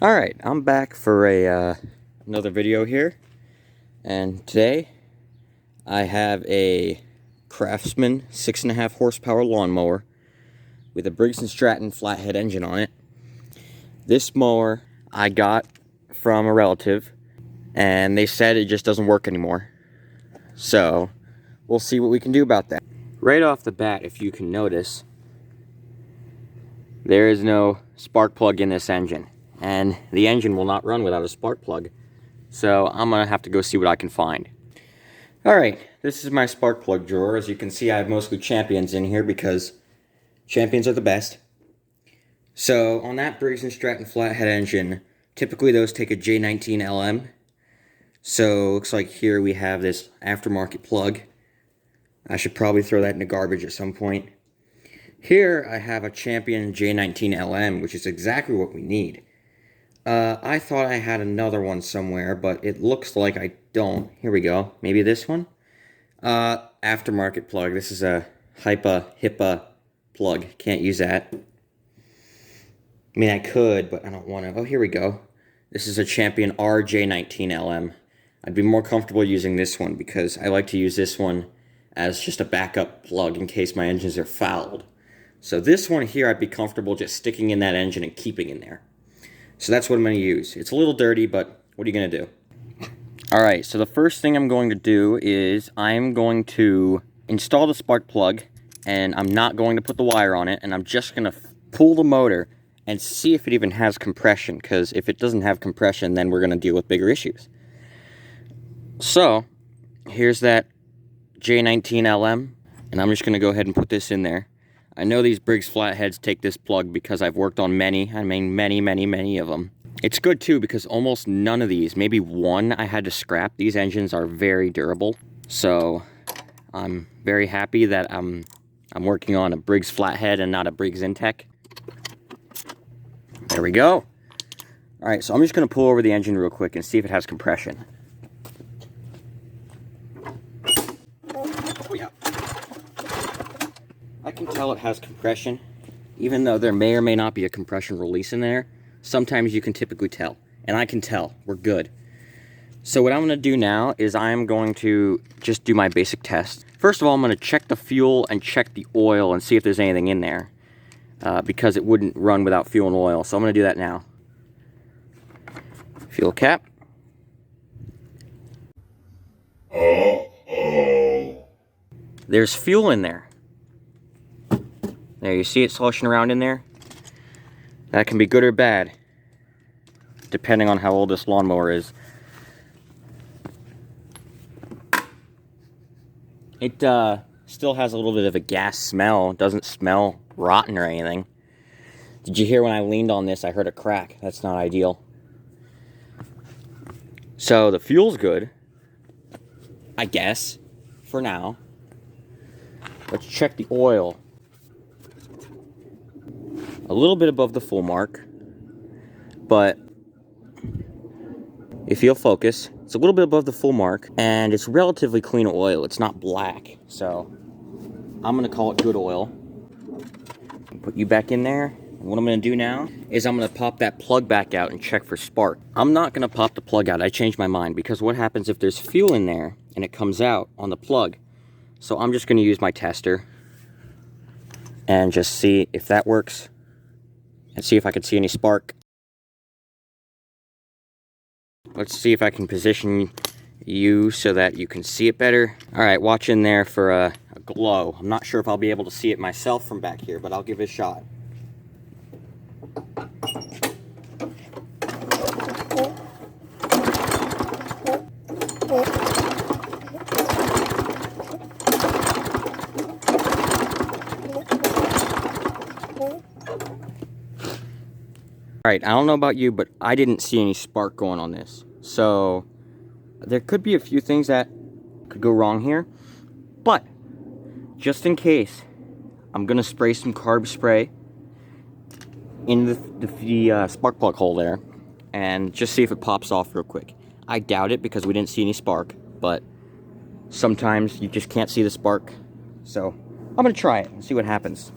Alright, I'm back for another video here, and today I have a Craftsman 6.5 horsepower lawnmower with a Briggs & Stratton flathead engine on it. This mower I got from a relative, and they said it just doesn't work anymore. So, we'll see what we can do about that. Right off the bat, if you can notice, there is no spark plug in this engine. And the engine will not run without a spark plug. So I'm gonna have to go see what I can find. Alright, this is my spark plug drawer. As you can see, I have mostly Champions in here because Champions are the best. So on that Briggs & Stratton flathead engine, typically those take a J19 LM. So looks like here we have this aftermarket plug. I should probably throw that in the garbage at some point. Here I have a Champion J19 LM, which is exactly what we need. I thought I had another one somewhere, but it looks like I don't. Here we go. Maybe this one? Aftermarket plug. This is a HIPAA plug. Can't use that. I mean, I could, but I don't want to. Oh, here we go. This is a Champion RJ19LM. I'd be more comfortable using this one because I like to use this one as just a backup plug in case my engines are fouled. So this one here, I'd be comfortable just sticking in that engine and keeping in there. So that's what I'm going to use. It's a little dirty, but what are you going to do? Alright, so the first thing I'm going to do is I'm going to install the spark plug, and I'm not going to put the wire on it, and I'm just going to pull the motor and see if it even has compression, because if it doesn't have compression, then we're going to deal with bigger issues. So, here's that J19LM, and I'm just going to go ahead and put this in there. I know these Briggs flatheads take this plug because I've worked on many of them. It's good too because almost none of these, maybe one I had to scrap. These engines are very durable. So I'm very happy that I'm working on a Briggs flathead and not a Briggs Intech. There we go. All right, so I'm just gonna pull over the engine real quick and see if it has compression. Oh yeah. I can tell it has compression, even though there may or may not be a compression release in there. Sometimes you can typically tell, and I can tell. We're good. So what I'm going to do now is I'm going to just do my basic test. First of all, I'm going to check the fuel and check the oil and see if there's anything in there, because it wouldn't run without fuel and oil. So I'm going to do that now. Fuel cap. There's fuel in there. There, you see it sloshing around in there? That can be good or bad, depending on how old this lawnmower is. It still has a little bit of a gas smell. It doesn't smell rotten or anything. Did you hear when I leaned on this, I heard a crack? That's not ideal. So the fuel's good, I guess, for now. Let's check the oil. A little bit above the full mark, but if you'll focus, it's a little bit above the full mark, and it's relatively clean oil. It's not black, so I'm gonna call it good oil. Put you back in there, and what I'm gonna do now is I'm gonna pop that plug back out and check for spark. I'm not gonna pop the plug out. I changed my mind, because what happens if there's fuel in there and it comes out on the plug? So I'm just gonna use my tester and just see if that works. And see if I can see any spark. Let's see if I can position you so that you can see it better. Alright, watch in there for a glow. I'm not sure if I'll be able to see it myself from back here, but I'll give it a shot. Alright, I don't know about you, but I didn't see any spark going on this. So, there could be a few things that could go wrong here. But, just in case, I'm going to spray some carb spray in the spark plug hole there. And just see if it pops off real quick. I doubt it because we didn't see any spark. But, sometimes you just can't see the spark. So, I'm going to try it and see what happens.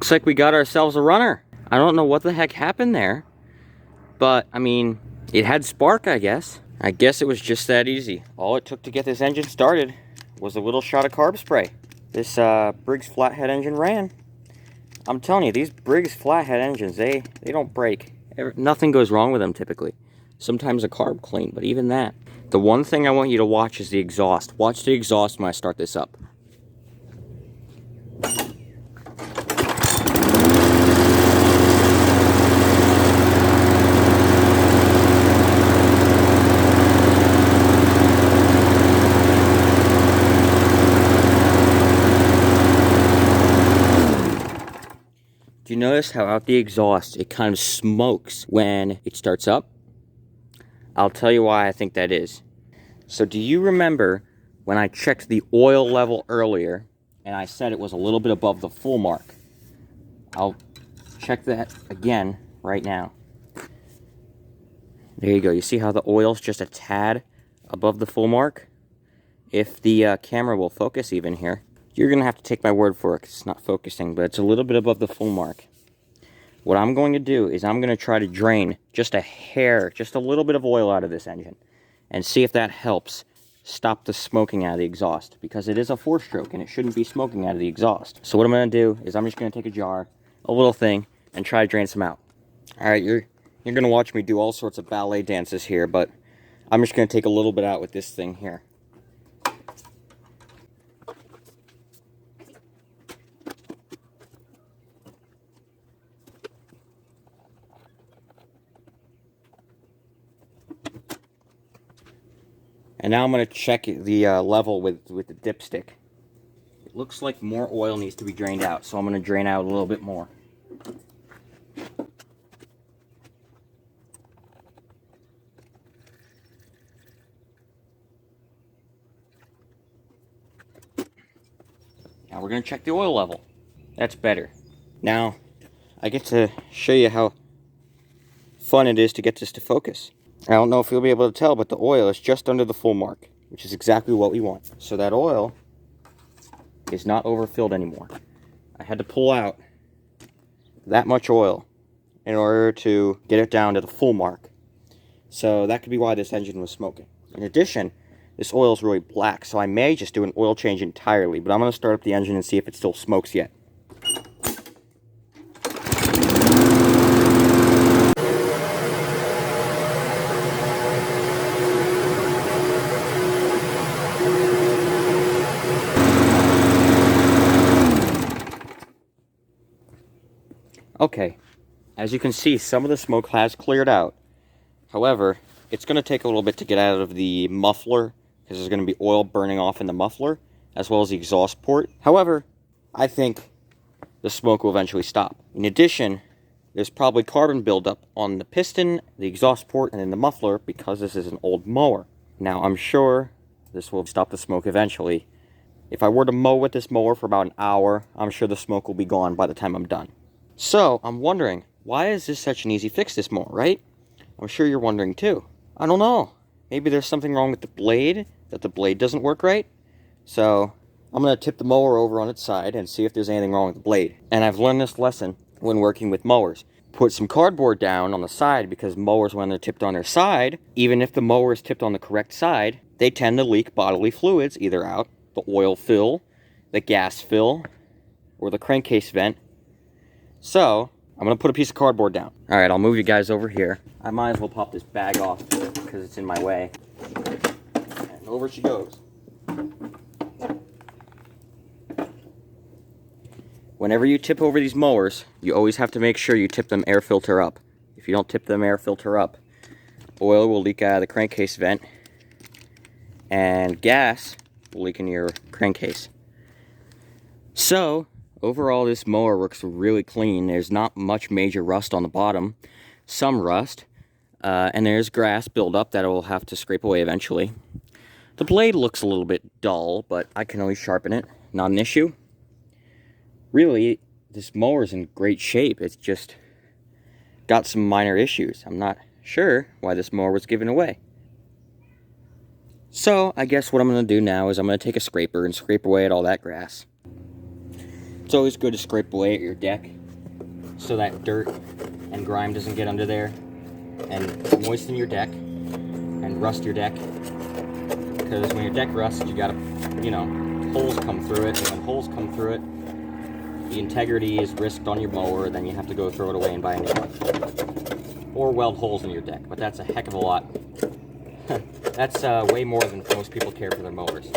Looks like we got ourselves a runner. I don't know what the heck happened there, but I mean, it had spark, I guess. I guess it was just that easy. All it took to get this engine started was a little shot of carb spray. This Briggs flathead engine ran. I'm telling you, these Briggs flathead engines, they don't break. Nothing goes wrong with them typically. Sometimes a carb clean, but even that. The one thing I want you to watch is the exhaust. Watch the exhaust when I start this up. Do you notice how out the exhaust it kind of smokes when it starts up? I'll tell you why I think that is. So do you remember when I checked the oil level earlier and I said it was a little bit above the full mark? I'll check that again right now. There you go. You see how the oil's just a tad above the full mark? If the camera will focus even here. You're going to have to take my word for it because it's not focusing, but it's a little bit above the full mark. What I'm going to do is I'm going to try to drain just a hair, just a little bit of oil out of this engine and see if that helps stop the smoking out of the exhaust, because it is a 4-stroke and it shouldn't be smoking out of the exhaust. So what I'm going to do is I'm just going to take a jar, a little thing, and try to drain some out. All right, you're going to watch me do all sorts of ballet dances here, but I'm just going to take a little bit out with this thing here. And now I'm going to check the level with the dipstick. It looks like more oil needs to be drained out, so I'm going to drain out a little bit more. Now we're going to check the oil level. That's better. Now, I get to show you how fun it is to get this to focus. I don't know if you'll be able to tell, but the oil is just under the full mark, which is exactly what we want. So that oil is not overfilled anymore. I had to pull out that much oil in order to get it down to the full mark. So that could be why this engine was smoking. In addition, this oil is really black, so I may just do an oil change entirely, but I'm going to start up the engine and see if it still smokes yet. Okay, as you can see, some of the smoke has cleared out. However, it's going to take a little bit to get out of the muffler, because there's going to be oil burning off in the muffler, as well as the exhaust port. However, I think the smoke will eventually stop. In addition, there's probably carbon buildup on the piston, the exhaust port, and in the muffler, because this is an old mower. Now, I'm sure this will stop the smoke eventually. If I were to mow with this mower for about an hour, I'm sure the smoke will be gone by the time I'm done. So, I'm wondering, why is this such an easy fix, this mower, right? I'm sure you're wondering too. I don't know. Maybe there's something wrong with the blade, that the blade doesn't work right. So, I'm going to tip the mower over on its side and see if there's anything wrong with the blade. And I've learned this lesson when working with mowers. Put some cardboard down on the side, because mowers, when they're tipped on their side, even if the mower is tipped on the correct side, they tend to leak bodily fluids either out the oil fill, the gas fill, or the crankcase vent. So, I'm going to put a piece of cardboard down. Alright, I'll move you guys over here. I might as well pop this bag off because it's in my way. And over she goes. Whenever you tip over these mowers, you always have to make sure you tip them air filter up. If you don't tip them air filter up, oil will leak out of the crankcase vent, and gas will leak into your crankcase. So, overall, this mower works really clean. There's not much major rust on the bottom. Some rust. And there's grass buildup that I will have to scrape away eventually. The blade looks a little bit dull, but I can always sharpen it. Not an issue. Really, this mower's in great shape. It's just got some minor issues. I'm not sure why this mower was given away. So, I guess what I'm going to do now is I'm going to take a scraper and scrape away at all that grass. It's always good to scrape away at your deck so that dirt and grime doesn't get under there and moisten your deck and rust your deck. Because when your deck rusts, you gotta, you know, holes come through it, and when holes come through it, the integrity is risked on your mower, then you have to go throw it away and buy a new one. Or weld holes in your deck, but that's a heck of a lot. That's way more than most people care for their mowers.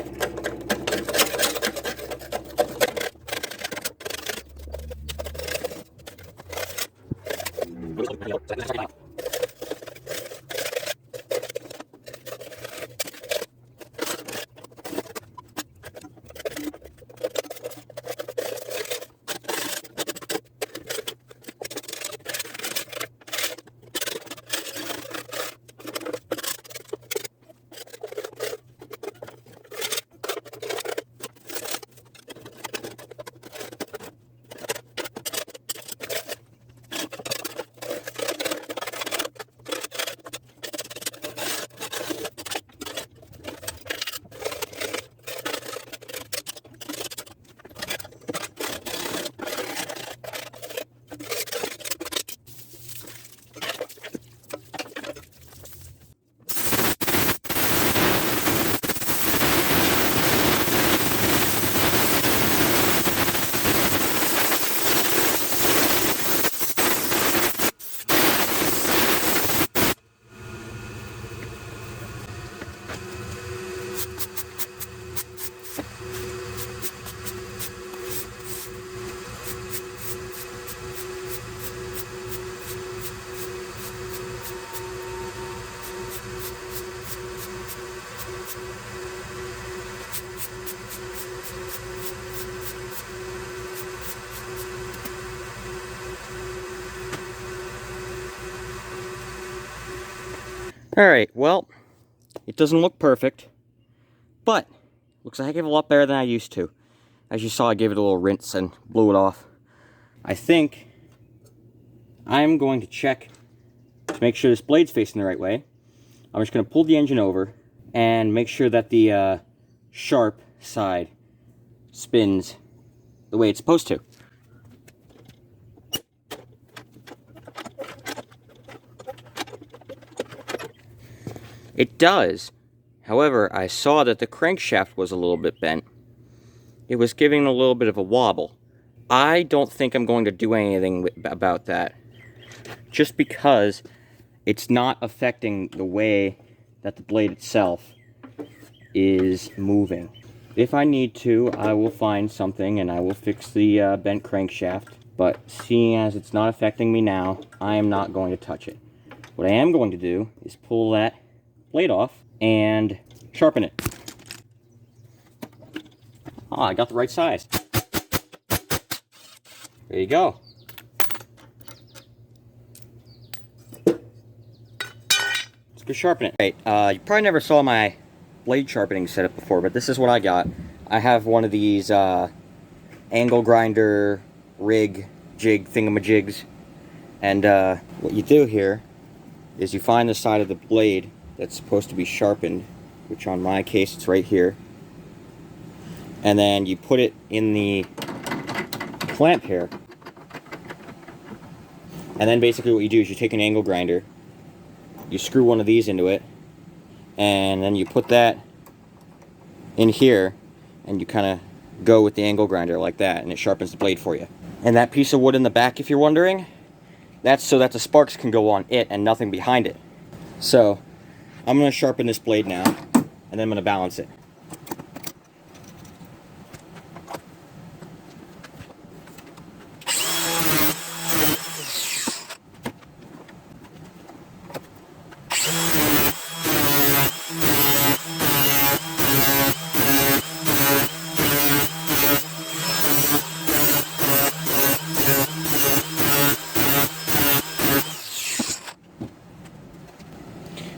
Alright, well, it doesn't look perfect, but looks a heck of a lot better than I used to. As you saw, I gave it a little rinse and blew it off. I think I'm going to check to make sure this blade's facing the right way. I'm just going to pull the engine over and make sure that the sharp side spins the way it's supposed to. It does. However, I saw that the crankshaft was a little bit bent. It was giving a little bit of a wobble. I don't think I'm going to do anything about that, just because it's not affecting the way that the blade itself is moving. If I need to, I will find something and I will fix the bent crankshaft, but seeing as it's not affecting me now, I am not going to touch it. What I am going to do is pull that blade off and sharpen it. Ah, I got the right size. There you go. Let's go sharpen it. Right, you probably never saw my blade sharpening setup before, but this is what I got. I have one of these angle grinder rig jig thingamajigs, and what you do here is you find the side of the blade that's supposed to be sharpened, which on my case it's right here, and then you put it in the clamp here, and then basically what you do is you take an angle grinder, you screw one of these into it, and then you put that in here, and you kind of go with the angle grinder like that, and it sharpens the blade for you. And that piece of wood in the back, if you're wondering, that's so that the sparks can go on it and nothing behind it. So I'm going to sharpen this blade now, and then I'm going to balance it.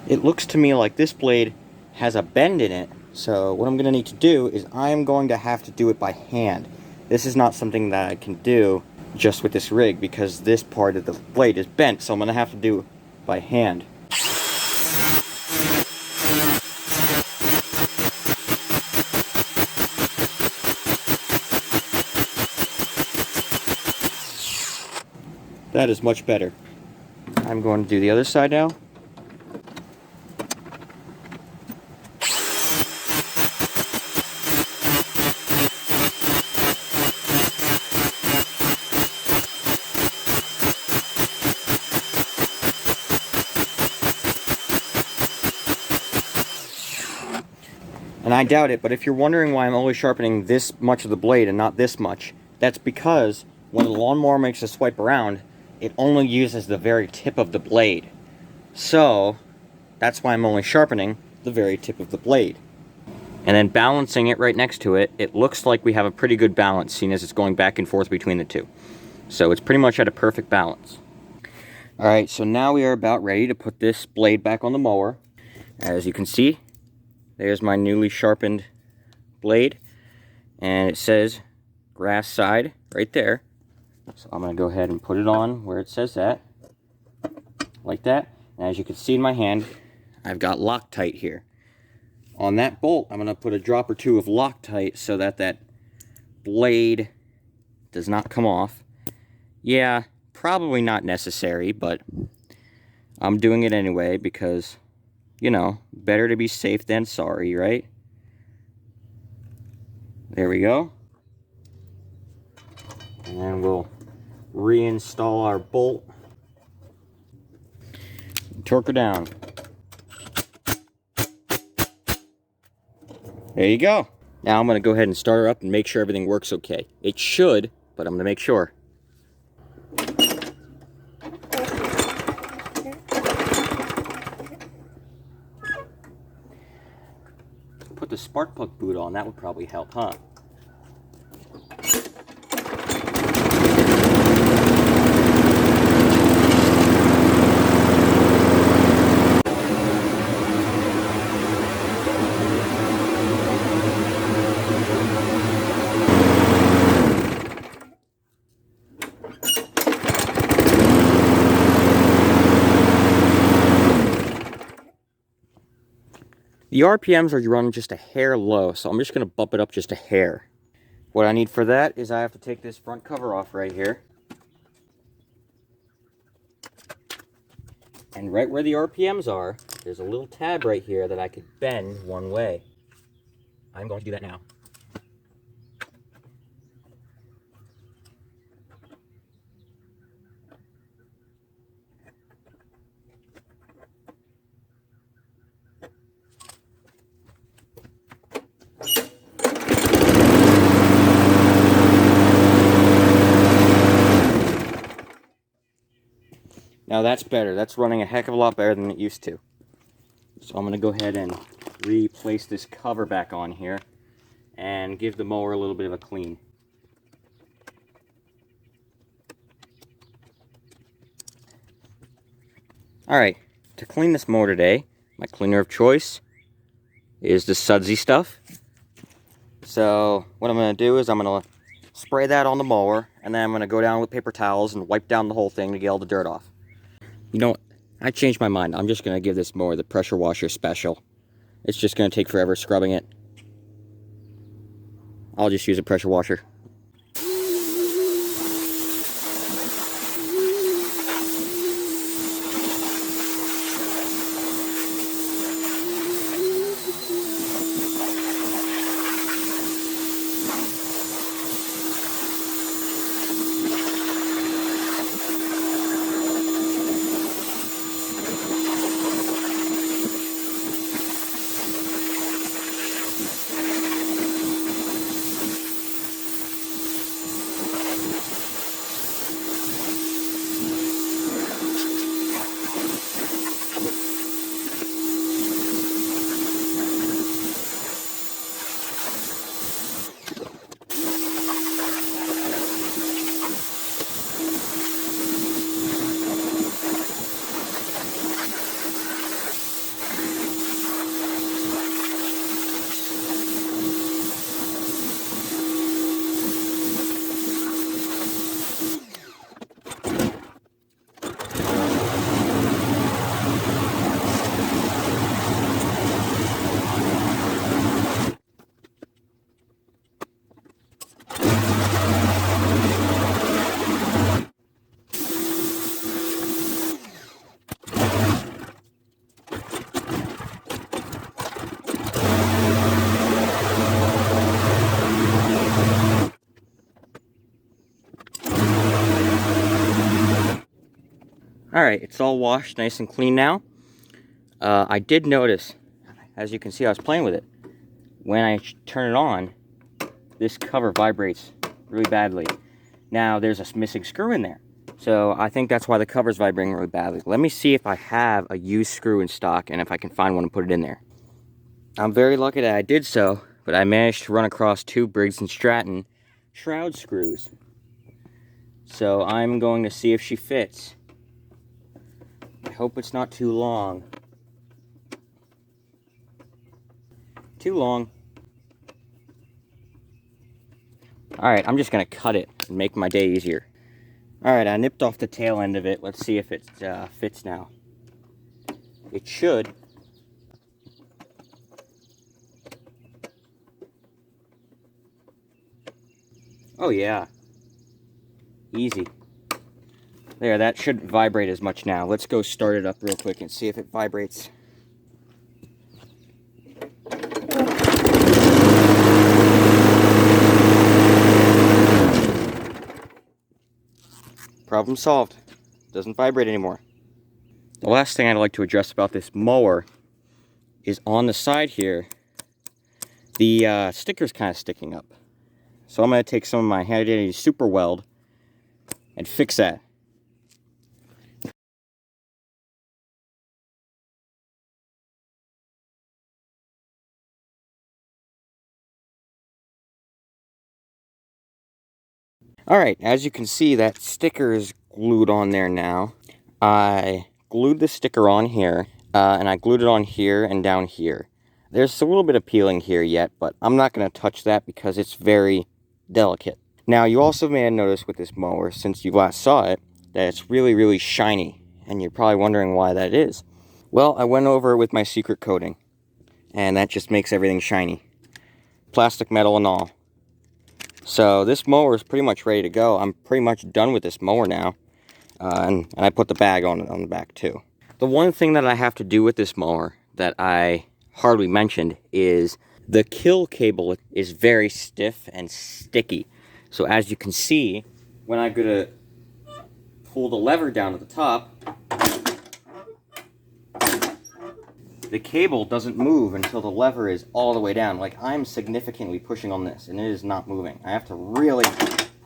It looks to me like this blade has a bend in it, so what I'm going to need to do is I'm going to have to do it by hand. This is not something that I can do just with this rig because this part of the blade is bent, so I'm going to have to do it by hand. That is much better. I'm going to do the other side now. And I doubt it, but if you're wondering why I'm only sharpening this much of the blade and not this much, that's because when the lawnmower makes a swipe around, it only uses the very tip of the blade. So, that's why I'm only sharpening the very tip of the blade. And then balancing it right next to it, it looks like we have a pretty good balance, seeing as it's going back and forth between the two. So it's pretty much at a perfect balance. Alright, so now we are about ready to put this blade back on the mower. As you can see, there's my newly sharpened blade, and it says grass side right there. So I'm going to go ahead and put it on where it says that, like that. And as you can see in my hand, I've got Loctite here. On that bolt, I'm going to put a drop or two of Loctite so that that blade does not come off. Yeah, probably not necessary, but I'm doing it anyway because, you know, better to be safe than sorry, right? There we go. And then we'll reinstall our bolt. Torque her down. There you go. Now I'm going to go ahead and start her up and make sure everything works okay. It should, but I'm going to make sure. Put the spark plug boot on, that would probably help, huh? The RPMs are running just a hair low, so I'm just going to bump it up just a hair. What I need for that is I have to take this front cover off right here. And right where the RPMs are, there's a little tab right here that I could bend one way. I'm going to do that now. Now that's better. That's running a heck of a lot better than it used to. So I'm going to go ahead and replace this cover back on here and give the mower a little bit of a clean. Alright, to clean this mower today, my cleaner of choice is the sudsy stuff. So what I'm going to do is I'm going to spray that on the mower, and then I'm going to go down with paper towels and wipe down the whole thing to get all the dirt off. You know what? I changed my mind. I'm just going to give this mower the pressure washer special. It's just going to take forever scrubbing it. I'll just use a pressure washer. Alright, it's all washed nice and clean now. I did notice, as you can see, I was playing with it. When I turn it on, this cover vibrates really badly. Now, there's a missing screw in there. So I think that's why the cover's vibrating really badly. Let me see if I have a used screw in stock and if I can find one and put it in there. I'm very lucky that I did so, but I managed to run across 2 Briggs & Stratton shroud screws. So I'm going to see if she fits. I hope it's not too long. Too long. Alright, I'm just going to cut it and make my day easier. Alright, I nipped off the tail end of it. Let's see if it fits now. It should. Oh yeah. Easy. There, that shouldn't vibrate as much now. Let's go start it up real quick and see if it vibrates. Problem solved. Doesn't vibrate anymore. The last thing I'd like to address about this mower is on the side here, the sticker's kind of sticking up. So I'm going to take some of my handy super weld and fix that. Alright, as you can see, that sticker is glued on there now. I glued the sticker on here, and I glued it on here and down here. There's a little bit of peeling here yet, but I'm not going to touch that because it's very delicate. Now, you also may have noticed with this mower, since you last saw it, that it's really, really shiny, and you're probably wondering why that is. Well, I went over it with my secret coating, and that just makes everything shiny. Plastic, metal, and all. So this mower is pretty much ready to go. I'm pretty much done with this mower now. And I put the bag on the back too. The one thing that I have to do with this mower that I hardly mentioned is the kill cable is very stiff and sticky. So as you can see, when I'm going to pull the lever down at the top, the cable doesn't move until the lever is all the way down. Like, I'm significantly pushing on this, and it is not moving. I have to really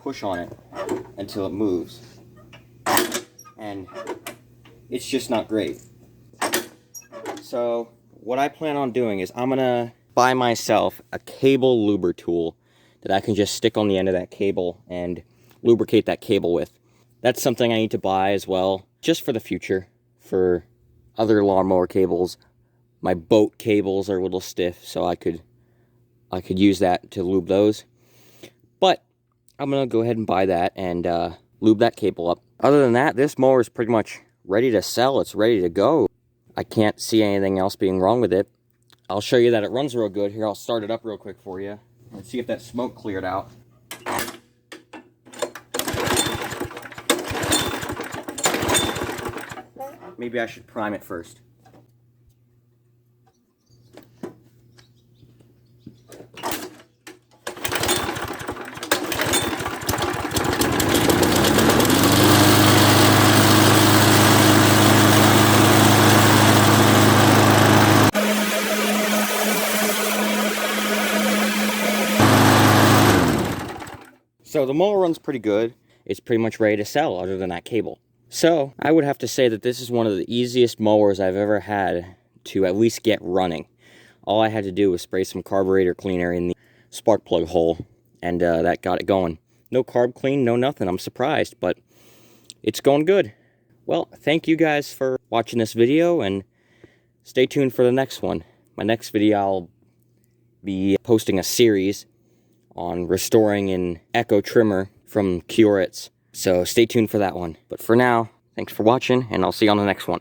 push on it until it moves. And it's just not great. So, what I plan on doing is I'm going to buy myself a cable luber tool that I can just stick on the end of that cable and lubricate that cable with. That's something I need to buy as well, just for the future, for other lawnmower cables. My boat cables are a little stiff, so I could use that to lube those. But I'm going to go ahead and buy that and lube that cable up. Other than that, this mower is pretty much ready to sell. It's ready to go. I can't see anything else being wrong with it. I'll show you that it runs real good. Here, I'll start it up real quick for you. Let's see if that smoke cleared out. Maybe I should prime it first. So the mower runs pretty good. It's pretty much ready to sell other than that cable. So I would have to say that this is one of the easiest mowers I've ever had to at least get running. All I had to do was spray some carburetor cleaner in the spark plug hole, and that got it going. No carb clean, no nothing. I'm surprised, but it's going good. Well, thank you guys for watching this video, and stay tuned for the next one. My next video, I'll be posting a series on restoring an Echo trimmer from Keuritz. So stay tuned for that one. But for now, thanks for watching, and I'll see you on the next one.